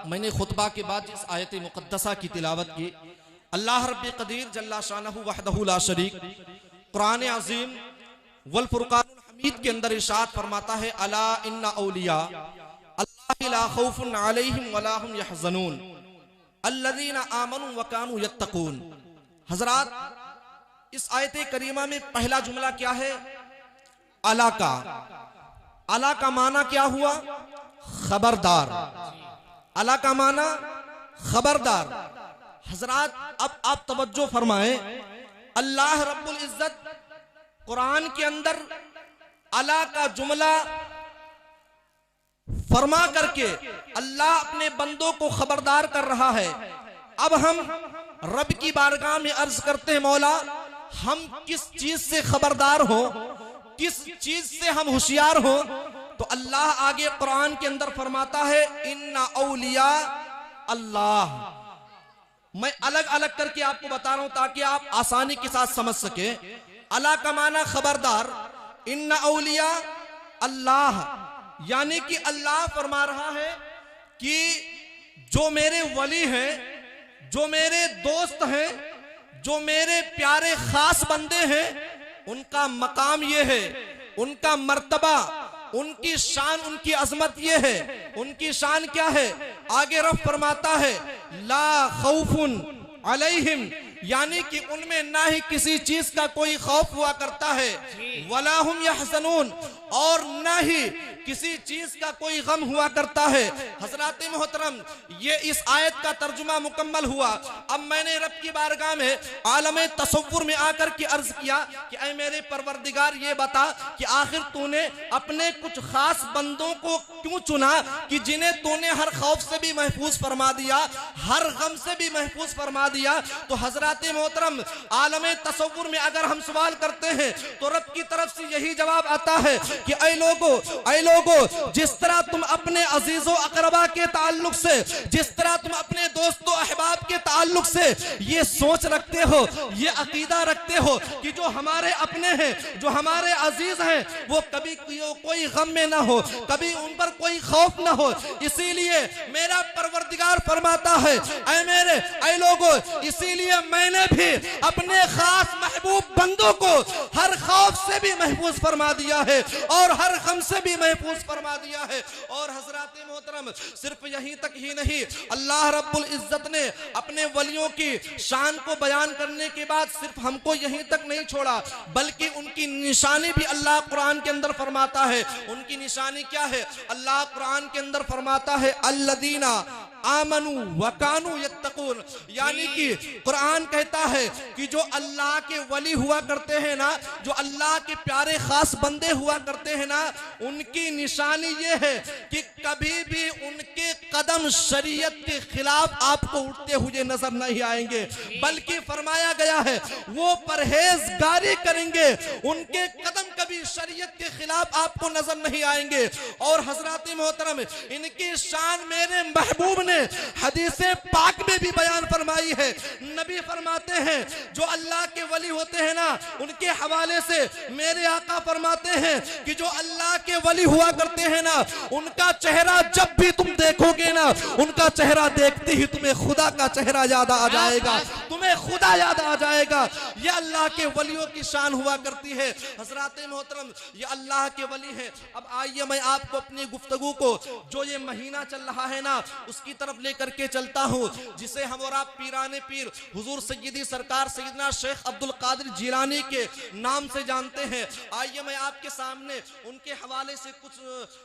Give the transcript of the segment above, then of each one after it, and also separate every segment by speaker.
Speaker 1: मैंने खुतबा के बाद इस आयत मुक़द्दसा की तिलावत की। अल्लाह रब्बे क़दीर जल्ला शानहु वहदहु ला शरीक कुरान अज़ीम वल फुरक़ानुल हमीद के अंदर इरशाद फरमाता है, अला इन्ना औलिया अल्लाह ला खौफुन अलैहिम वला हुम यहज़नून अल्लज़ीना आमनू व कानू यत्तक़ून। हज़रात, इस आयत करीमा में पहला जुमला क्या है? अला का। अला का माना क्या हुआ? खबरदार। अला का माना खबरदार। हजरात, अब आप तवज्जो फरमाएं, अल्लाह रब्बुल इज्जत कुरान के अंदर अला का जुमला फरमा करके अल्लाह अपने बंदों को खबरदार कर रहा है। अब हम रब की बारगाह में अर्ज करते हैं, मौला हम किस चीज से खबरदार हो, किस चीज से हम होशियार हो? तो अल्लाह आगे कुरान के अंदर फरमाता है, इन्ना औलिया अल्लाह। मैं अलग अलग करके आपको बता रहा हूं ताकि आप आसानी के साथ समझ सके। अला का माना खबरदार, इन्ना औलिया अल्लाह, यानी कि अल्लाह फरमा रहा है कि जो मेरे वली हैं, जो मेरे दोस्त हैं, जो मेरे प्यारे खास बंदे हैं, उनका मकाम ये है, उनका मर्तबा, उनकी शान, उनकी अजमत ये है। उनकी शान क्या है? आगे रब फरमाता है, ला खौफुन अलैहिम, यानी कि उनमें ना ही किसी चीज का कोई खौफ हुआ करता है, वला हुम यहज़नून, और ना ही किसी चीज का कोई गम हुआ करता है। हजरात मोहतरम, ये इस आयत का तर्जुमा मुकम्मल हुआ। अब मैंने रब की बारगाह में आलम तसव्वुर में आकर के अर्ज किया कि ऐ मेरे परवरदिगार, ये बता कि आखिर तूने अपने कुछ खास बंदों को क्यों चुना कि जिन्हें तूने हर खौफ से भी महफूज फरमा दिया, हर गम से भी महफूज फरमा दिया। तो हजरात मोहतरम, आलम तसव्वुर में अगर हम सवाल करते हैं तो रब की तरफ से यही जवाब आता है कि ऐ लोगो, जिस तरह तुम अपने अजीजों अकरबा के ताल्लुक से, जिस तरह तुम अपने दोस्तों अहबाब के ताल्लुक से ये सोच रखते हो, ये अकीदा रखते हो कि जो हमारे अपने हैं, जो हमारे अजीज हैं, वो कभी कोई गम में ना हो, कभी उन पर कोई खौफ ना हो, इसीलिए मेरा परवरदिगार फरमाता है, ऐ लोगो, इसीलिए मैंने भी अपने खास महबूब बंदों को हर खौफ से भी महफूज फरमा दिया है और हर गम से भी महफूज फरमा दिया है। और हजरात मोहतरम, सिर्फ यहीं तक ही नहीं, अल्लाह रब्बुल इज्जत ने अपने वलियों की शान को बयान करने के बाद सिर्फ हमको यहीं तक नहीं छोड़ा, बल्कि उनकी निशानी भी अल्लाह कुरान के अंदर फरमाता है। उनकी निशानी क्या है? अल्लाह कुरान के अंदर फरमाता है, अल्लदीना आमनू व कानू यत्तकून, यानी कि कुरान कहता है कि जो अल्लाह के वली हुआ करते हैं ना, जो अल्लाह के प्यारे खास बंदे हुआ करते हैं ना, उनकी निशानी ये है कि कभी भी उनके कदम शरीयत के खिलाफ आपको उठते हुए नजर नहीं आएंगे, बल्कि फरमाया गया है वो परहेजगारी करेंगे, उनके कदम कभी शरीयत के खिलाफ आपको नजर नहीं आएंगे। और हजरात मोहतरम, इनकी शान मेरे महबूब ने हदीसे पाक में भी बयान फरमाई है। नबी फरमाते हैं जो अल्लाह के वली होते हैं ना, उनके हवाले से मेरे आका फरमाते हैं कि जो अल्लाह के वली हुआ करते हैं ना, उनका चेहरा जब भी तुम देखोगे ना, उनका चेहरा देखते ही तुम्हें खुदा का चेहरा याद आ जाएगा, तुम्हें खुदा याद आ जाएगा। ये अल्लाह के वलियों की शान हुआ करती है। हजरात मोहतरम, ये अल्लाह के वली है। अब आइए मैं आपको अपनी गुफ्तगू को, जो ये महीना चल रहा है ना, उसकी तरफ लेकर के चलता हूँ, जिसे हम और आप पीराने पीर हुजूर सय्यदी सरकार सैयदना शेख अब्दुल कादिर जिलानी के नाम से जानते हैं। आइए मैं आपके सामने उनके हवाले से कुछ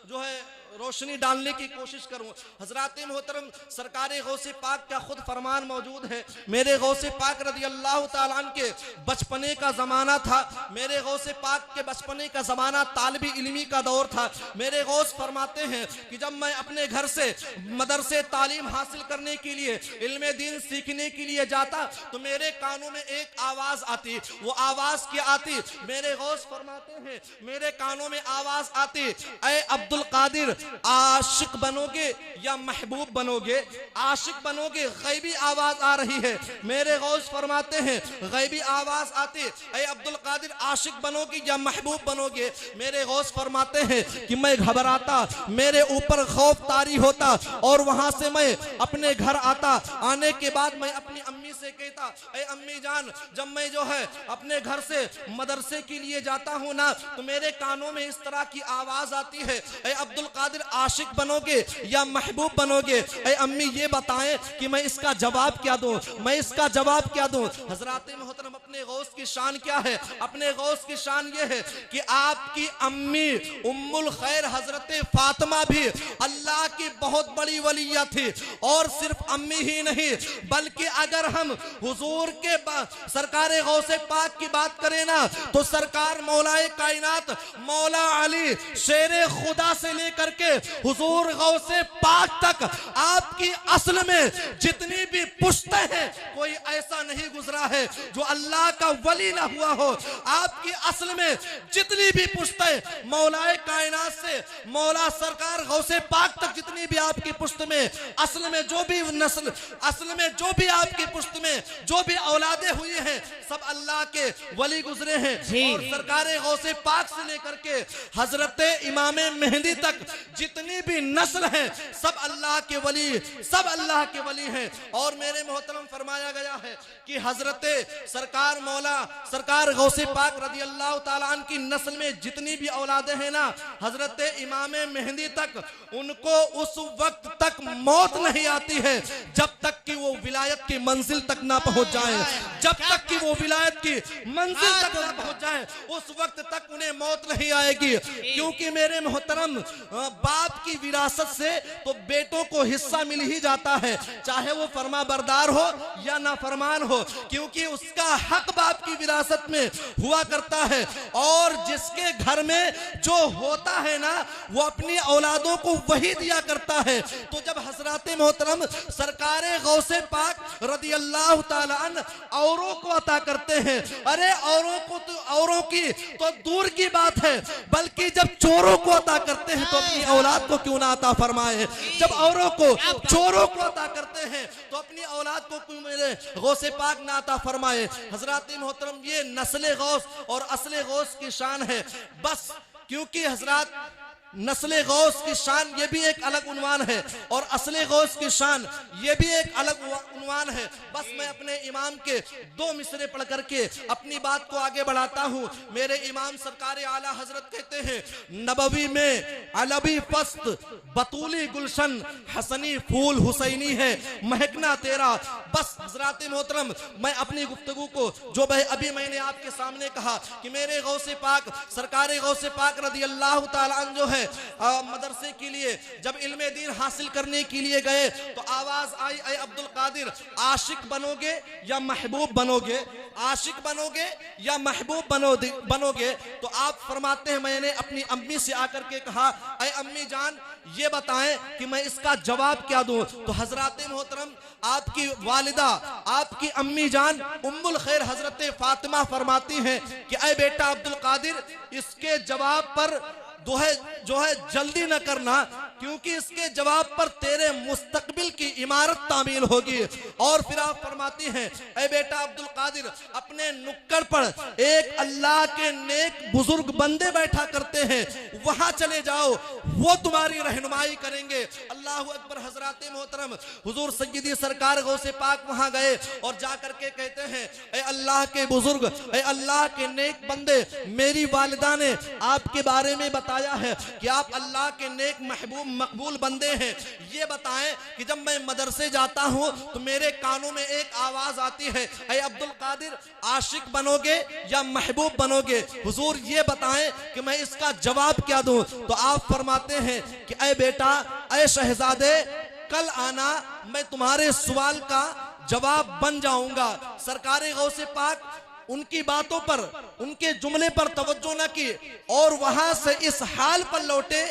Speaker 1: जो है रोशनी डालने की कोशिश करूं। हजरात मोहतरम, सरकार गौसे पाक का खुद फरमान मौजूद है। मेरे गौसे पाक रदी अल्लाह ताला अन्हु के बचपने का जमाना था। मेरे गौसे पाक के बचपने का जमाना तालिबी इल्मी का दौर था। मेरे गौस फरमाते हैं कि जब मैं अपने घर से मदरसे तालीम हासिल करने के लिए, इल्मे दीन सीखने के लिए जाता, तो मेरे कानों में एक आवाज आती। वो आवाज क्या आती? मेरे गौस फरमाते हैं मेरे कानों में आवाज आती, ऐ अब्दुल कादिर, आशिक बनोगे या महबूब बनोगे? आशिक बनोगे, गैबी आवाज आ रही है। मेरे गौस फरमाते हैं गैबी आवाज आती, ऐ अब्दुल कादिर आशिक बनोगे या महबूब बनोगे? मेरे गौस फरमाते हैं कि मैं घबराता, मेरे ऊपर खौफ तारी होता और वहां से मैं अपने घर आता। आने के बाद मैं अपनी अम्मी से कहता, ऐ अम्मी जान, जब मैं जो है अपने घर से मदरसे के लिए जाता हूँ ना, तो मेरे कानों में इस तरह की आवाज आती है, ऐ अब्दुल कादिर आशिक बनोगे या महबूब बनोगे? ऐ अम्मी ये बताएं कि मैं इसका जवाब क्या दूं, मैं इसका जवाब क्या दूं? हजरात मोहतरम, अपने गौस की शान क्या है? अपने गौस की शान ये है कि आपकी अम्मी उम्मुल खैर हजरत फातिमा भी अल्लाह की बहुत बड़ी वलिया थी। और सिर्फ अम्मी ही नहीं, बल्कि अगर हम हुजूर के सरकार गौसे पाक की बात करें ना, तो सरकार मौलाए कायनात मौला अली शेरे खुदा से लेकर के हुजूर गौसे पाक तक आपकी असल में जितनी भी पुश्तें हैं, कोई ऐसा नहीं गुजरा है जो अल्लाह का वली ना हुआ हो। आपकी असल में जितनी भी पुश्तें मौलाए कायनात से मौला सरकार गौसे पाक तक जितनी भी आपकी पुश्त में असल में जो भी नस्ल, असल में जो भी आपकी पुश्त में जो भी औलादे हुई हैं, सब अल्लाह के वली गुजरे हैं। और सरकार गौसे पाक से लेकर के हजरत इमाम मेहंदी तक जितनी भी नस्ल है, सब अल्लाह के वली, सब अल्लाह के वली हैं। और मेरे मोहतरम फरमाया गया है कि हजरत सरकार मौला सरकार गौसे पाक रदी अल्लाह ताला अन्हु की नस्ल में जितनी भी औलादे हैं ना, हजरत इमाम मेहंदी तक उनको उस वक्त तक मौत नहीं आती है जब तक कि वो विलायत की मंजिल तक ना पहुंच जाए। जब तक कि वो विलायत की मंजिल तक ना पहुंच जाए, उस वक्त तक उन्हें मौत नहीं आएगी। क्योंकि मेरे मोहतरम, बाप की विरासत से तो बेटों को हिस्सा मिल ही जाता है, चाहे वो फरमा बरदार हो या ना फरमान हो, क्योंकि उसका हक बाप की विरासत में हुआ करता है। और जिसके घर में जो होता है ना, वो अपनी औलादों को वही दिया करता है। तो जब हजरत मोहतरम सरकार गौसे पाक रदी अल्लाह ताला अन्हु औरों को अता करते हैं, अरे औरों को तो औरों की तो दूर की बात है, बल्कि जब चोरों को अता करते हैं तो अपनी औलाद को क्यों ना अता फरमाए? जब औरों को चोरों को अता करते हैं तो अपनी औलाद को क्यों मेरे गौसे पाक ना अता फरमाए? हजरत मोहतरम, ये नस्ल गौस और असले गौस की शान है। बस क्योंकि हजरत नस्ले गौस की शान ये भी एक अलग उन्वान है और असले गौस की शान ये भी एक अलग उन्वान है। बस मैं अपने इमाम के दो मिसरे पढ़ करके अपनी बात को आगे बढ़ाता हूँ। मेरे इमाम सरकार आला हजरत कहते हैं, नबवी में अलवी फस्त बतूली गुलशन हसनी फूल हुसैनी है महकना तेरा। बस हजरात मोहतरम, मैं अपनी गुफ्तगू को जो अभी मैंने आपके सामने कहा कि मेरे गौसे पाक सरकार गौसे पाक रदी अल्लाह ताला अन्हु जो है मदरसे के लिए जब इल्मे दीन हासिल करने के लिए गए तो आवाज आई, ऐ अब्दुल कादिर आशिक बनोगे या महबूब बनोगे? आशिक बनोगे या महबूब बनोगे? तो आप फरमाते हैं, मैंने अपनी अम्मी से आकर के कहा, ऐ अम्मी जान ये बताएं कि मैं इसका जवाब क्या दूं? तो हजरत मोहतरम, आपकी वालिदा आपकी अम्मी जान उम्मुल खैर हजरत फातिमा फरमाती हैं कि ऐ बेटा अब्दुल कादिर, इसके जवाब पर जो है जल्दी न करना, क्योंकि इसके जवाब पर तेरे मुस्तकबिल की इमारत तामील होगी। और फिर आप फरमाती हैं, ऐ बेटा अब्दुल कादिर, अपने नुक्कड़ पर एक अल्लाह के नेक बुजुर्ग बंदे बैठा करते हैं, वहां चले जाओ, वो तुम्हारी रहनुमाई करेंगे। अल्लाह अकबर। हजरत मोहतरम हुजूर सय्यदी सरकार गौसे पाक वहां गए और जाकर के कहते हैं, ऐ अल्लाह के बुजुर्ग, ऐ अल्लाह के नेक बंदे, मेरी वालिदा ने आपके बारे में बताया है कि आप अल्लाह के नेक महबूब मकबूल बंदे हैं। ये बताएं कि जब मैं मदरसे जाता हूं तो मेरे कानों में एक आवाज आती है, ऐ अब्दुल कादिर आशिक बनोगे या महबूब बनोगे? हुजूर ये बताएं कि मैं इसका जवाब क्या दूं? तो आप फरमाते हैं कि ऐ बेटा, ऐ शहजादे, कल आना, मैं तुम्हारे सवाल का जवाब बन जाऊंगा। सरकार गौसे पाक उनकी बातों पर, उनके जुमले पर तवज्जो न की और वहां से इस हाल पर लौटे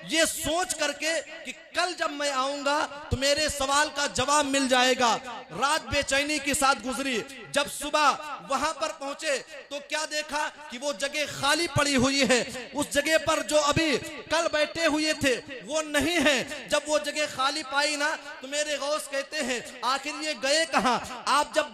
Speaker 1: ये सोच करके कि कल जब मैं आऊंगा तो मेरे सवाल का जवाब मिल जाएगा। रात बेचैनी के साथ गुजरी। जब सुबह वहां पर पहुंचे तो क्या देखा कि वो जगह खाली पड़ी हुई है। उस जगह पर जो अभी कल बैठे हुए थे वो नहीं है। जब वो जगह खाली पाई ना तो मेरे गौस कहते हैं आखिर ये गए कहां। आप जब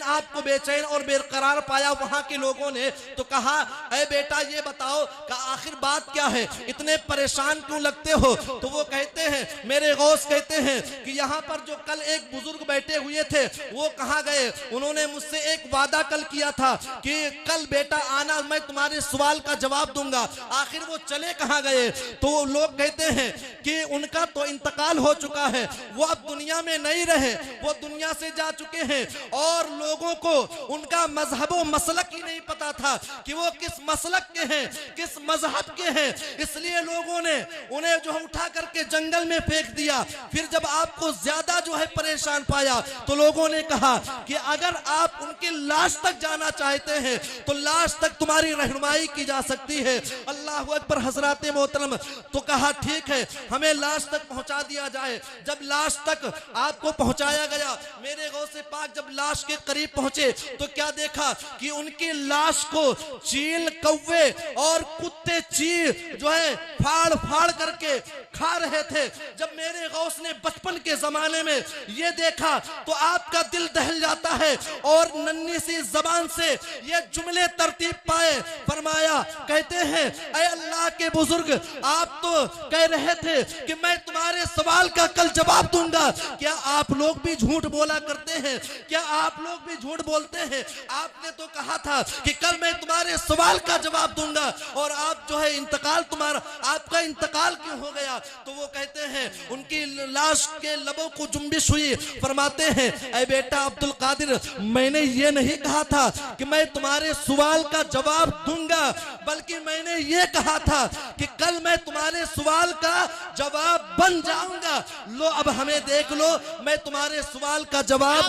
Speaker 1: आपको बेचैन और बेकरार पाया वहां के लोगों ने तो कहा, अरे बेटा ये बताओ कि आखिर बात क्या है, इतने परेशान क्यों लगते हो। तो वो कहते हैं, मेरे गौस कहते हैं कि यहाँ पर जो कल एक बुजुर्ग बैठे हुए थे वो कहाँ गए। उन्होंने मुझसे एक वादा कल किया था कि कल बेटा आना, मैं तुम्हारे सवाल का जवाब दूंगा। आखिर वो चले कहाँ गए। तो लोग कहते हैं कि उनका तो इंतकाल हो चुका है, वो अब दुनिया में नहीं रहे, वो दुनिया से जा चुके हैं। और लोगों को उनका मजहब व मसलक ही नहीं पता था कि वो किस मसलक के हैं, किस मजहब के हैं। इसलिए लोगों ने उन्हें जो है उठा करके जंगल में फेंक दिया। फिर जब आपको ज्यादा जो है परेशान पाया तो लोगों ने कहा कि अगर आप उनकी लाश तक जाना चाहते हैं तो लाश तक तुम्हारी रहनुमाई की जा सकती है। अल्लाह अकबर हजरात मोहतरम। तो कहा ठीक है, हमें लाश तक पहुंचा दिया जाए। जब लाश तक आपको पहुंचाया गया, मेरे गौसे पाक जब लाश के करीब पहुंचे तो क्या देखा कि उनकी लाश को चील, कौवे और कुत्ते जो है फाड़ फाड़ करके खा रहे थे। जब मेरे गौस ने बचपन के जमाने में ये देखा तो आपका दिल दहल जाता है और नन्ही सी जबान से ये जुमले तरतीब पाए। फरमाया, कहते हैं, ऐ अल्लाह के बुजुर्ग, आप तो कह रहे थे कि मैं तुम्हारे सवाल का कल जवाब दूंगा। क्या आप लोग भी झूठ बोला करते हैं? क्या आप लोग भी झूठ बोलते हैं? आपने तो कहा था कि कल मैं तुम्हारे सवाल का जवाब दूंगा और आप जो है आपका इंतकाल क्यों हो गया। तो वो कहते हैं, उनकी लाश के लबों को जुम्बिश हुई। फरमाते हैं, ऐ बेटा अब्दुल कादिर, मैंने ये नहीं कहा था कि मैं तुम्हारे सवाल का जवाब दूंगा, बल्कि मैंने ये कहा था कि कल मैं तुम्हारे सवाल का जवाब बन जाऊंगा। लो अब हमें देख लो, मैं तुम्हारे सवाल का जवाब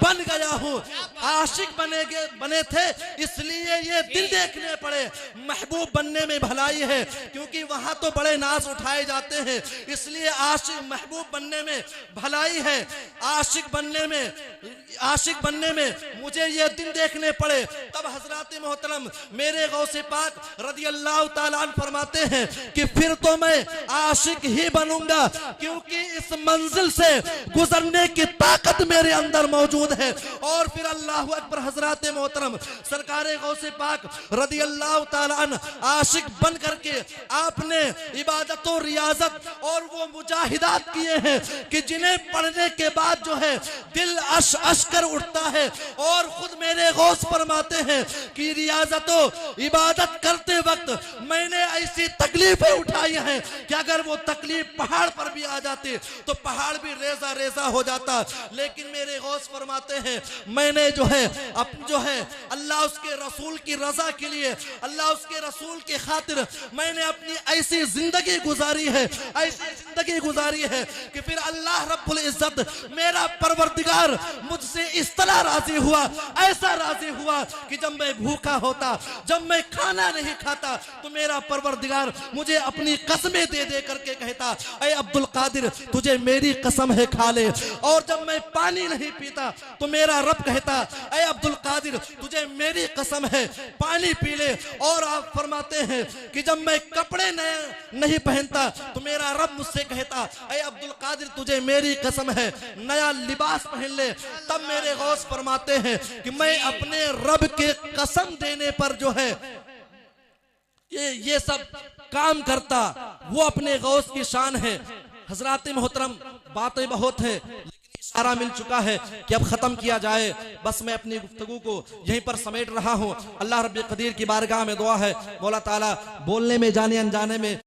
Speaker 1: बन गया हूँ। आशिक बने थे इसलिए ये दिन देखने पड़े। महबूब बनने में भलाई है, क्योंकि वहां तो बड़े नाज उठाए जाते हैं, इसलिए आशिक महबूब बनने में भलाई है। आशिक बनने में मुझे ये दिन देखने पड़े। तब हजरात मोहतरम मेरे गौसे पाक रज़ी अल्लाह ताला अन्हु फरमाते हैं कि फिर तो मैं आशिक ही बनूंगा, क्योंकि इस मंजिल से गुजरने की ताकत मेरे अंदर मौजूद है। और फिर अल्लाह अकबर हजरात मोहतरम सरकारे गौसे पाक रज़ी अल्लाह ताला अन्हु आशिक बन करके आपने इबादत और रियाजत और वो मुजाहिदात किए हैं कि जिन्हें पढ़ने के बाद जो है दिल अश अश कर उठता है। और खुद मेरे गौस फरमाते हैं कि रियाजत और इबादत करते वक्त मैंने ऐसी तकलीफें उठाई हैं कि अगर वो तकलीफ पहाड़ पर भी आ जाती तो पहाड़ भी रेजा रेजा हो जाता। लेकिन मेरे गौस फरमाते हैं, मैंने जो है अल्लाह उसके रसूल की रजा के लिए, अल्लाह उसके रसूल के खातिर मैंने अपनी ऐसी जिंदगी गुजारी है कि फिर अल्लाह रब्बुल इज्जत मेरा परवरदिगार मुझसे इस तरह राजी हुआ, ऐसा राजी हुआ कि जब मैं भूखा होता, जब मैं खाना नहीं खाता तो मेरा परवरदिगार मुझे अपनी कसमें दे दे करके कहता, ऐ अब्दुल कादिर तुझे मेरी कसम है खा ले। और जब मैं पानी नहीं पीता तो मेरा रब कहता, ऐ अब्दुल कादिर तुझे मेरी कसम है पानी पी ले। और आप फरमाते हैं कि जब मैं कपड़े नहीं पहनता तो मेरा रब मुझसे कहता, ऐ अब्दुल कादिर तुझे मेरी कसम है नया लिबास पहन ले। तब मेरे गौस फरमाते हैं कि मैं अपने रब के कसम देने पर जो है ये सब काम करता, वो अपने गौस की शान है। हजरात मोहतरम बातें बहुत है, इशारा मिल चुका है कि अब खत्म किया जाए। बस मैं अपनी गुफ्तगू को यहीं पर समेट रहा हूँ। अल्लाह रब्बुल कदीर की बारगाह में दुआ है, मौला ताला बोलने में जाने अनजाने में